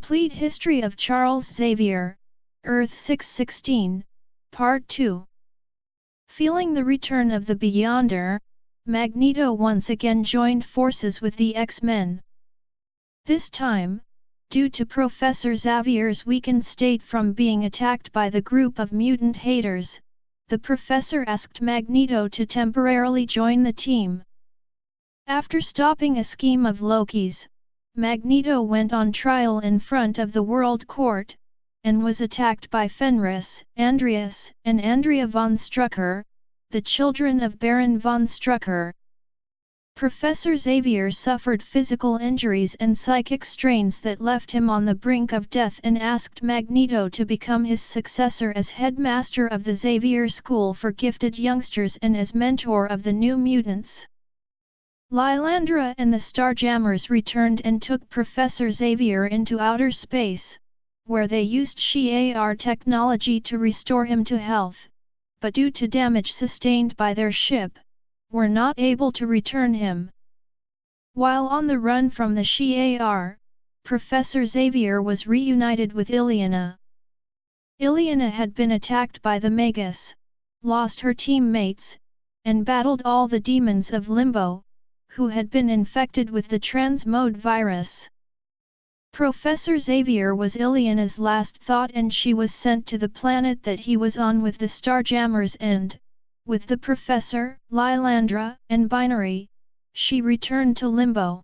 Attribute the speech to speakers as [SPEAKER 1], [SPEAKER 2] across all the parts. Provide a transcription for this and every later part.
[SPEAKER 1] Complete History of Charles Xavier, Earth 616, Part 2. Feeling the return of the Beyonder, Magneto once again joined forces with the X-Men. This time, due to Professor Xavier's weakened state from being attacked by the group of mutant haters, the professor asked Magneto to temporarily join the team. After stopping a scheme of Loki's, Magneto went on trial in front of the World Court, and was attacked by Fenris, Andreas, and Andrea von Strucker, the children of Baron von Strucker. Professor Xavier suffered physical injuries and psychic strains that left him on the brink of death and asked Magneto to become his successor as headmaster of the Xavier School for Gifted Youngsters and as mentor of the New Mutants. Lilandra and the Starjammers returned and took Professor Xavier into outer space, where they used Shi'ar technology to restore him to health, but due to damage sustained by their ship, were not able to return him. While on the run from the Shi'ar, Professor Xavier was reunited with Illyana. Illyana had been attacked by the Magus, lost her teammates, and battled all the demons of Limbo, who had been infected with the transmode virus. Professor Xavier was Illyana's last thought, and she was sent to the planet that he was on with the Starjammers and, with the Professor, Lilandra, and Binary, she returned to Limbo.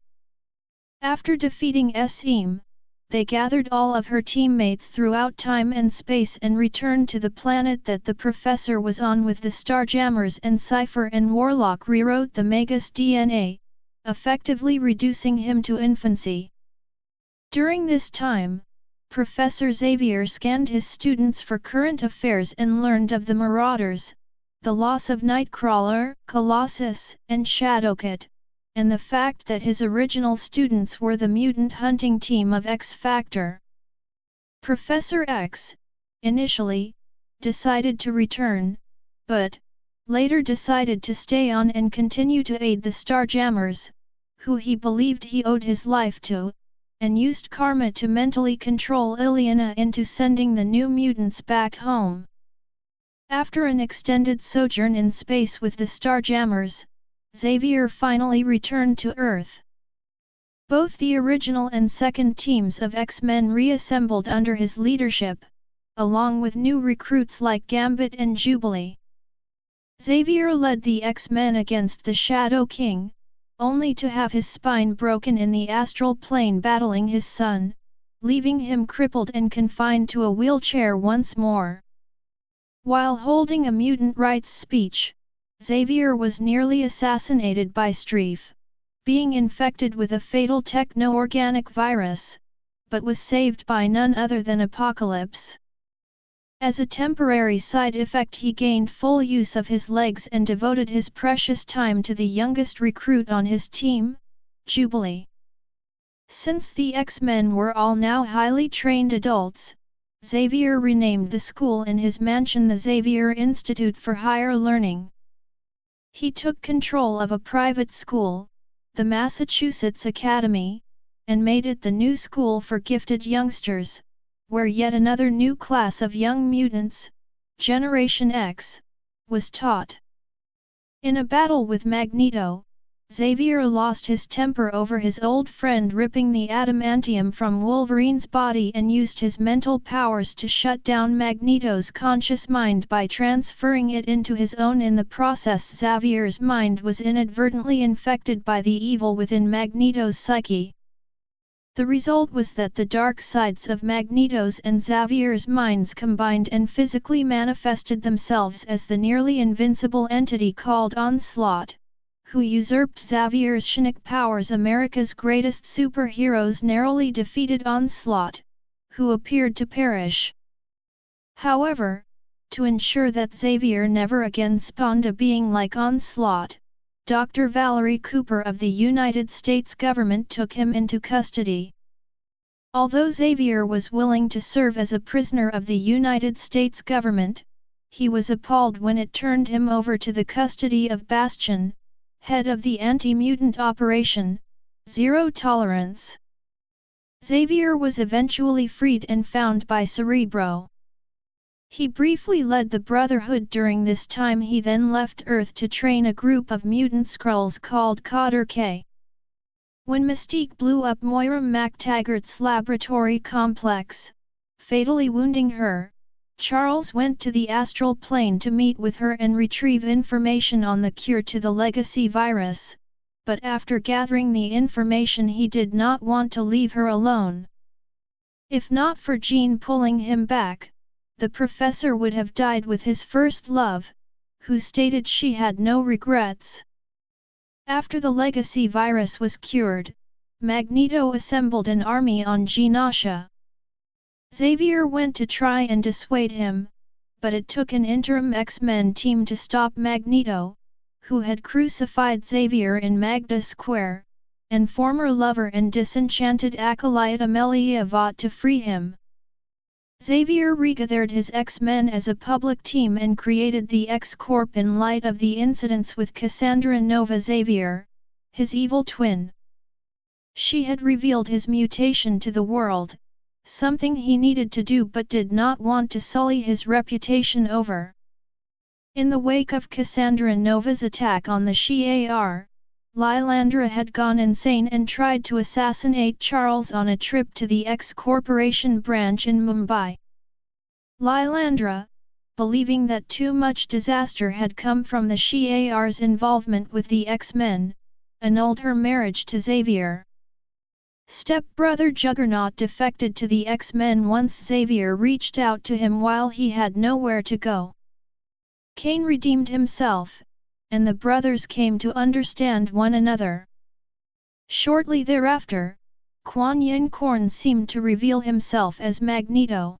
[SPEAKER 1] After defeating Seem, they gathered all of her teammates throughout time and space and returned to the planet that the Professor was on with the Starjammers, and Cypher and Warlock rewrote the Magus DNA, effectively reducing him to infancy. During this time, Professor Xavier scanned his students for current affairs and learned of the Marauders, the loss of Nightcrawler, Colossus, and Shadowcat, and the fact that his original students were the mutant hunting team of X-Factor. Professor X, initially, decided to return, but later decided to stay on and continue to aid the Starjammers, who he believed he owed his life to, and used karma to mentally control Illyana into sending the New Mutants back home. After an extended sojourn in space with the Starjammers, Xavier finally returned to Earth. Both the original and second teams of X-Men reassembled under his leadership, along with new recruits like Gambit and Jubilee. Xavier led the X-Men against the Shadow King, only to have his spine broken in the astral plane battling his son, leaving him crippled and confined to a wheelchair once more. While holding a mutant rights speech, Xavier was nearly assassinated by Streif, being infected with a fatal techno-organic virus, but was saved by none other than Apocalypse. As a temporary side effect, he gained full use of his legs and devoted his precious time to the youngest recruit on his team, Jubilee. Since the X-Men were all now highly trained adults, Xavier renamed the school in his mansion the Xavier Institute for Higher Learning. He took control of a private school, the Massachusetts Academy, and made it the new school for gifted youngsters, where yet another new class of young mutants, Generation X, was taught. In a battle with Magneto, Xavier lost his temper over his old friend ripping the adamantium from Wolverine's body and used his mental powers to shut down Magneto's conscious mind by transferring it into his own. In the process, Xavier's mind was inadvertently infected by the evil within Magneto's psyche. The result was that the dark sides of Magneto's and Xavier's minds combined and physically manifested themselves as the nearly invincible entity called Onslaught, who usurped Xavier's psionic powers. America's greatest superheroes narrowly defeated Onslaught, who appeared to perish. However, to ensure that Xavier never again spawned a being like Onslaught, Dr. Valerie Cooper of the United States government took him into custody. Although Xavier was willing to serve as a prisoner of the United States government, he was appalled when it turned him over to the custody of Bastion, head of the anti-mutant Operation Zero Tolerance. Xavier was eventually freed and found by Cerebro. He briefly led the Brotherhood during this time. He then left Earth to train a group of mutant Skrulls called Cotter K. When Mystique blew up Moira MacTaggart's laboratory complex, fatally wounding her, Charles went to the astral plane to meet with her and retrieve information on the cure to the legacy virus, but after gathering the information he did not want to leave her alone. If not for Jean pulling him back, the professor would have died with his first love, who stated she had no regrets. After the legacy virus was cured, Magneto assembled an army on Genosha. Xavier went to try and dissuade him, but it took an interim X-Men team to stop Magneto, who had crucified Xavier in Magda Square, and former lover and disenchanted acolyte Amelia Vought to free him. Xavier regathered his X-Men as a public team and created the X-Corp in light of the incidents with Cassandra Nova Xavier, his evil twin. She had revealed his mutation to the world, something he needed to do but did not want to sully his reputation over. In the wake of Cassandra Nova's attack on the Shi'ar, Lilandra had gone insane and tried to assassinate Charles on a trip to the X-Corporation branch in Mumbai. Lilandra, believing that too much disaster had come from the Shi'ar's involvement with the X-Men, annulled her marriage to Xavier. Step-brother Juggernaut defected to the X-Men once Xavier reached out to him while he had nowhere to go. Kane redeemed himself, and the brothers came to understand one another. Shortly thereafter, Quan Yin Korn seemed to reveal himself as Magneto.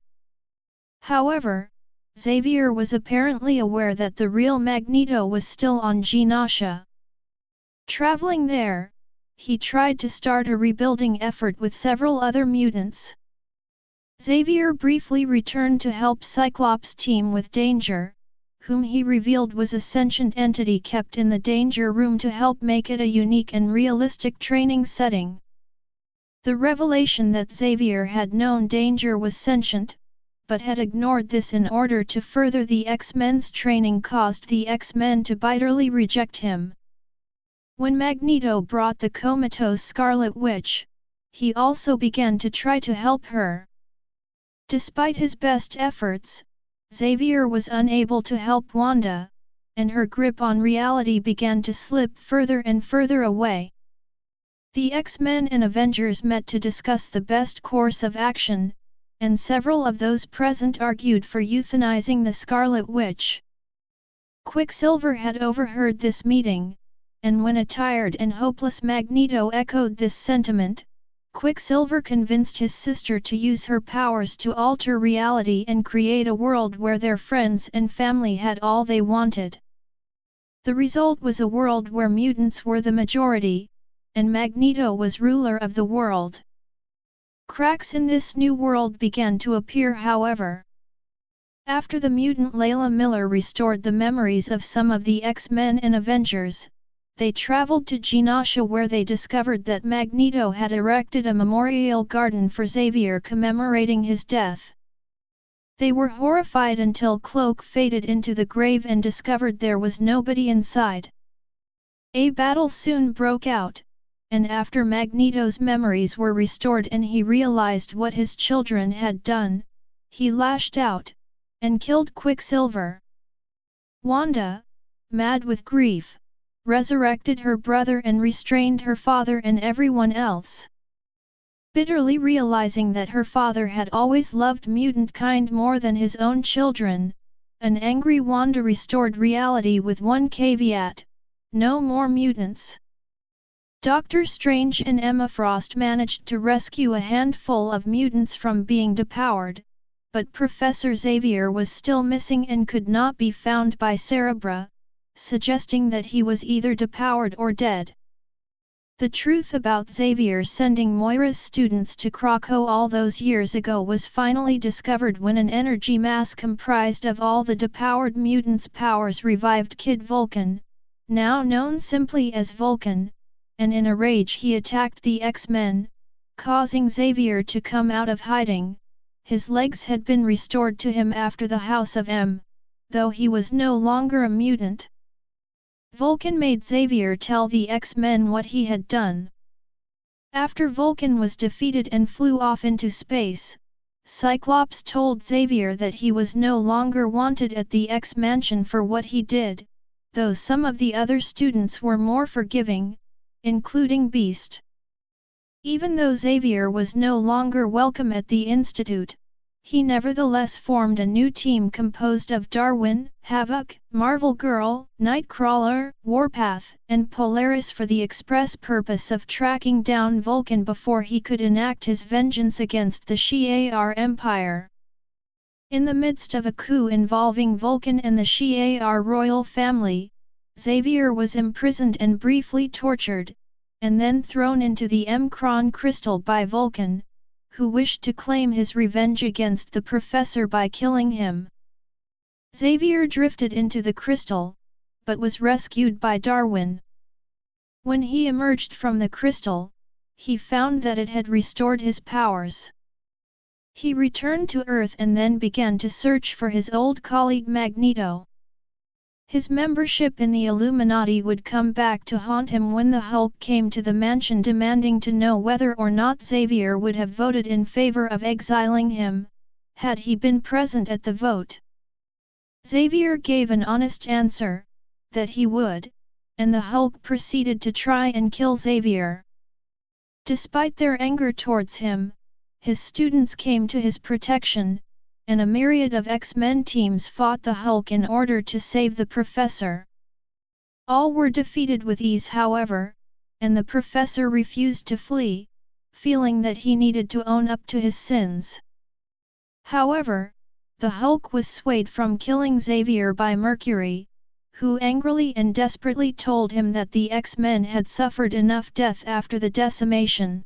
[SPEAKER 1] However, Xavier was apparently aware that the real Magneto was still on Genosha. Traveling there, he tried to start a rebuilding effort with several other mutants. Xavier briefly returned to help Cyclops' team with Danger, whom he revealed was a sentient entity kept in the Danger Room to help make it a unique and realistic training setting. The revelation that Xavier had known Danger was sentient, but had ignored this in order to further the X-Men's training caused the X-Men to bitterly reject him. When Magneto brought the comatose Scarlet Witch, he also began to try to help her. Despite his best efforts, Xavier was unable to help Wanda, and her grip on reality began to slip further and further away. The X-Men and Avengers met to discuss the best course of action, and several of those present argued for euthanizing the Scarlet Witch. Quicksilver had overheard this meeting, and when a tired and hopeless Magneto echoed this sentiment, Quicksilver convinced his sister to use her powers to alter reality and create a world where their friends and family had all they wanted. The result was a world where mutants were the majority, and Magneto was ruler of the world. Cracks in this new world began to appear, however. After the mutant Layla Miller restored the memories of some of the X-Men and Avengers, they traveled to Genosha where they discovered that Magneto had erected a memorial garden for Xavier commemorating his death. They were horrified until Cloak faded into the grave and discovered there was nobody inside. A battle soon broke out, and after Magneto's memories were restored and he realized what his children had done, he lashed out, and killed Quicksilver. Wanda, mad with grief, resurrected her brother and restrained her father and everyone else. Bitterly realizing that her father had always loved mutant kind more than his own children, an angry Wanda restored reality with one caveat: no more mutants. Doctor Strange and Emma Frost managed to rescue a handful of mutants from being depowered, but Professor Xavier was still missing and could not be found by Cerebra, suggesting that he was either depowered or dead. The truth about Xavier sending Moira's students to Krakow all those years ago was finally discovered when an energy mass comprised of all the depowered mutants' powers revived Kid Vulcan, now known simply as Vulcan, and in a rage he attacked the X-Men, causing Xavier to come out of hiding. His legs had been restored to him after the House of M, though he was no longer a mutant. Vulcan made Xavier tell the X-Men what he had done. After Vulcan was defeated and flew off into space, Cyclops told Xavier that he was no longer wanted at the X-Mansion for what he did, though some of the other students were more forgiving, including Beast. Even though Xavier was no longer welcome at the Institute, he nevertheless formed a new team composed of Darwin, Havoc, Marvel Girl, Nightcrawler, Warpath, and Polaris for the express purpose of tracking down Vulcan before he could enact his vengeance against the Shi'ar Empire. In the midst of a coup involving Vulcan and the Shi'ar royal family, Xavier was imprisoned and briefly tortured, and then thrown into the M'Kron crystal by Vulcan, who wished to claim his revenge against the professor by killing him. Xavier drifted into the crystal, but was rescued by Darwin. When he emerged from the crystal, he found that it had restored his powers. He returned to Earth and then began to search for his old colleague Magneto. His membership in the Illuminati would come back to haunt him when the Hulk came to the mansion demanding to know whether or not Xavier would have voted in favor of exiling him, had he been present at the vote. Xavier gave an honest answer, that he would, and the Hulk proceeded to try and kill Xavier. Despite their anger towards him, his students came to his protection, and a myriad of X-Men teams fought the Hulk in order to save the Professor. All were defeated with ease however, and the Professor refused to flee, feeling that he needed to own up to his sins. However, the Hulk was swayed from killing Xavier by Mercury, who angrily and desperately told him that the X-Men had suffered enough death after the decimation.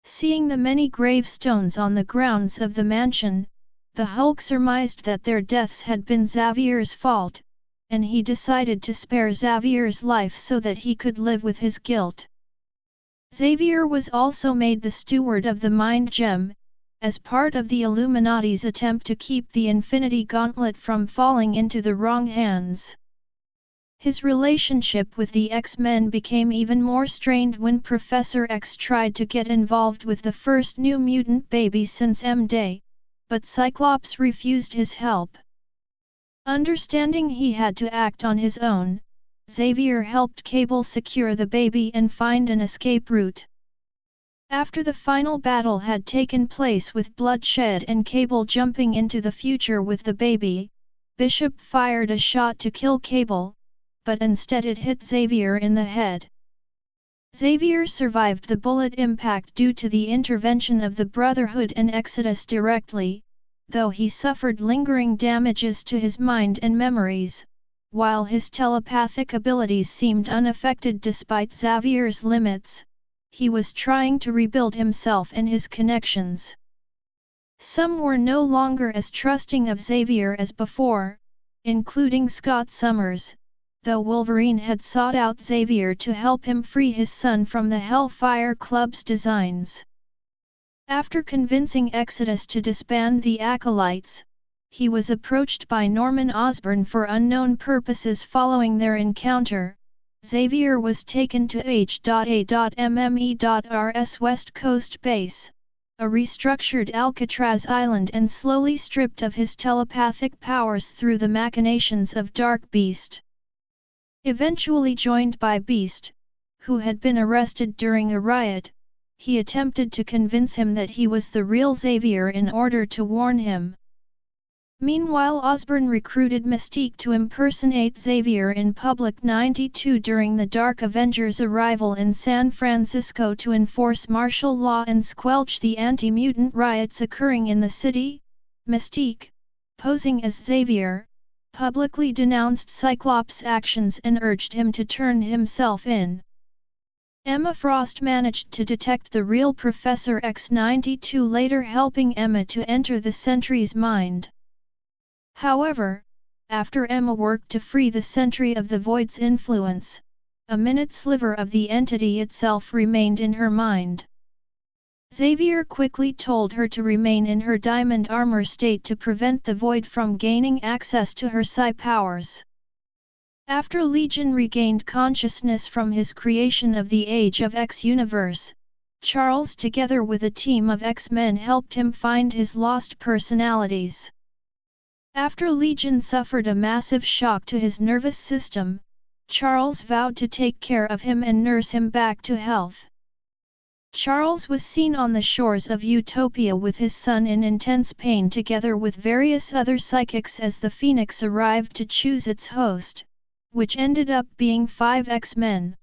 [SPEAKER 1] Seeing the many gravestones on the grounds of the mansion, the Hulk surmised that their deaths had been Xavier's fault, and he decided to spare Xavier's life so that he could live with his guilt. Xavier was also made the steward of the Mind Gem, as part of the Illuminati's attempt to keep the Infinity Gauntlet from falling into the wrong hands. His relationship with the X-Men became even more strained when Professor X tried to get involved with the first New Mutant baby since M-Day, but Cyclops refused his help. Understanding he had to act on his own, Xavier helped Cable secure the baby and find an escape route. After the final battle had taken place with bloodshed and Cable jumping into the future with the baby, Bishop fired a shot to kill Cable, but instead it hit Xavier in the head. Xavier survived the bullet impact due to the intervention of the Brotherhood and Exodus directly, though he suffered lingering damages to his mind and memories, while his telepathic abilities seemed unaffected despite Xavier's limits. He was trying to rebuild himself and his connections. Some were no longer as trusting of Xavier as before, including Scott Summers, though Wolverine had sought out Xavier to help him free his son from the Hellfire Club's designs. After convincing Exodus to disband the Acolytes, he was approached by Norman Osborn for unknown purposes. Following their encounter, Xavier was taken to H.A.MME.RS West Coast Base, a restructured Alcatraz Island, and slowly stripped of his telepathic powers through the machinations of Dark Beast. Eventually joined by Beast, who had been arrested during a riot, he attempted to convince him that he was the real Xavier in order to warn him. Meanwhile, Osborn recruited Mystique to impersonate Xavier in public 92 during the Dark Avengers' arrival in San Francisco to enforce martial law and squelch the anti-mutant riots occurring in the city. Mystique, posing as Xavier, publicly denounced Cyclops' actions and urged him to turn himself in. Emma Frost managed to detect the real Professor X-92, later helping Emma to enter the Sentry's mind. However, after Emma worked to free the Sentry of the Void's influence, a minute sliver of the entity itself remained in her mind. Xavier quickly told her to remain in her diamond armor state to prevent the Void from gaining access to her psi powers. After Legion regained consciousness from his creation of the Age of X universe, Charles together with a team of X-Men helped him find his lost personalities. After Legion suffered a massive shock to his nervous system, Charles vowed to take care of him and nurse him back to health. Charles was seen on the shores of Utopia with his son in intense pain together with various other psychics as the Phoenix arrived to choose its host, which ended up being 5 X-Men.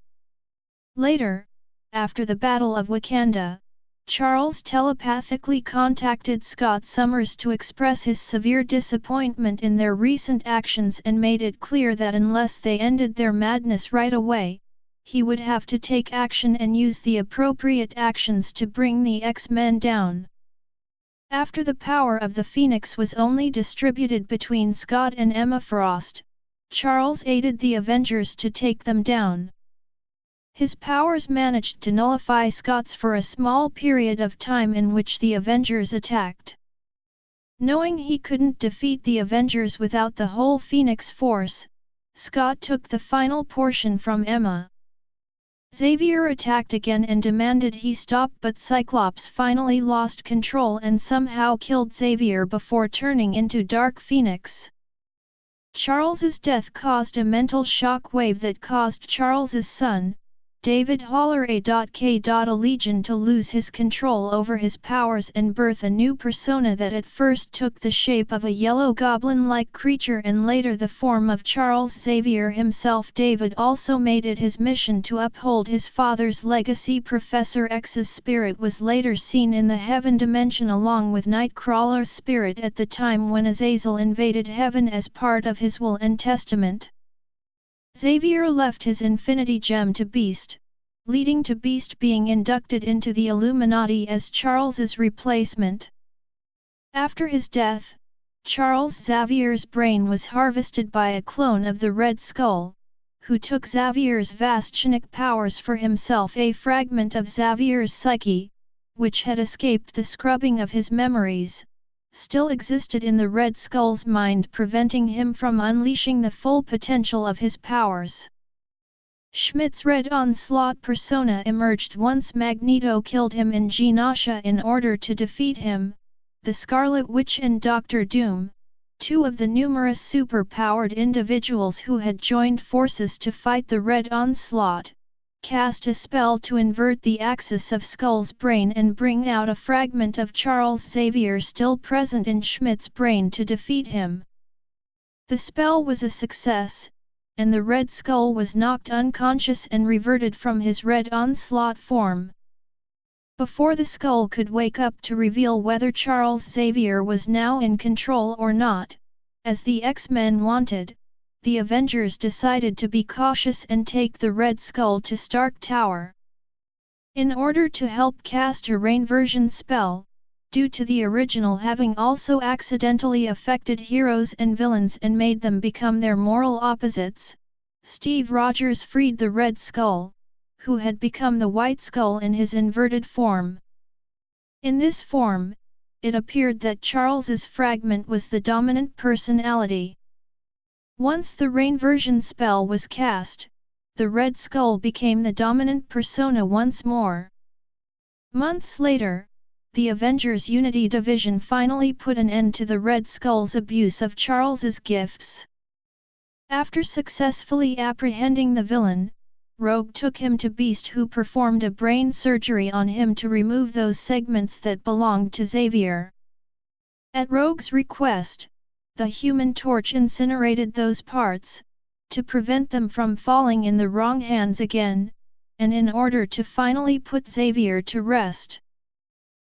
[SPEAKER 1] Later, after the Battle of Wakanda, Charles telepathically contacted Scott Summers to express his severe disappointment in their recent actions and made it clear that unless they ended their madness right away, he would have to take action and use the appropriate actions to bring the X-Men down. After the power of the Phoenix was only distributed between Scott and Emma Frost, Charles aided the Avengers to take them down. His powers managed to nullify Scott's for a small period of time in which the Avengers attacked. Knowing he couldn't defeat the Avengers without the whole Phoenix force, Scott took the final portion from Emma. Xavier attacked again and demanded he stop, but Cyclops finally lost control and somehow killed Xavier before turning into Dark Phoenix. Charles's death caused a mental shock wave that caused Charles's son, David Haller A.K. Legion to lose his control over his powers and birth a new persona that at first took the shape of a yellow goblin-like creature and later the form of Charles Xavier himself. David also made it his mission to uphold his father's legacy. Professor X's spirit was later seen in the Heaven dimension along with Nightcrawler's spirit at the time when Azazel invaded Heaven as part of his will and testament. Xavier left his Infinity Gem to Beast, leading to Beast being inducted into the Illuminati as Charles's replacement. After his death, Charles Xavier's brain was harvested by a clone of the Red Skull, who took Xavier's vast psionic powers for himself. A fragment of Xavier's psyche, which had escaped the scrubbing of his memories, still existed in the Red Skull's mind, preventing him from unleashing the full potential of his powers. Schmidt's Red Onslaught persona emerged once Magneto killed him in Genosha in order to defeat him. The Scarlet Witch and Doctor Doom, two of the numerous super-powered individuals who had joined forces to fight the Red Onslaught, cast a spell to invert the axis of Skull's brain and bring out a fragment of Charles Xavier still present in Schmidt's brain to defeat him. The spell was a success, and the Red Skull was knocked unconscious and reverted from his Red Onslaught form. Before the Skull could wake up to reveal whether Charles Xavier was now in control or not, as the X-Men wanted, the Avengers decided to be cautious and take the Red Skull to Stark Tower. In order to help cast a Rainversion spell, due to the original having also accidentally affected heroes and villains and made them become their moral opposites, Steve Rogers freed the Red Skull, who had become the White Skull in his inverted form. In this form, it appeared that Charles's fragment was the dominant personality. Once the Rainversion spell was cast, the Red Skull became the dominant persona once more. Months later, the Avengers Unity Division finally put an end to the Red Skull's abuse of Charles's gifts. After successfully apprehending the villain, Rogue took him to Beast, who performed a brain surgery on him to remove those segments that belonged to Xavier. At Rogue's request, the Human Torch incinerated those parts, to prevent them from falling in the wrong hands again, and in order to finally put Xavier to rest.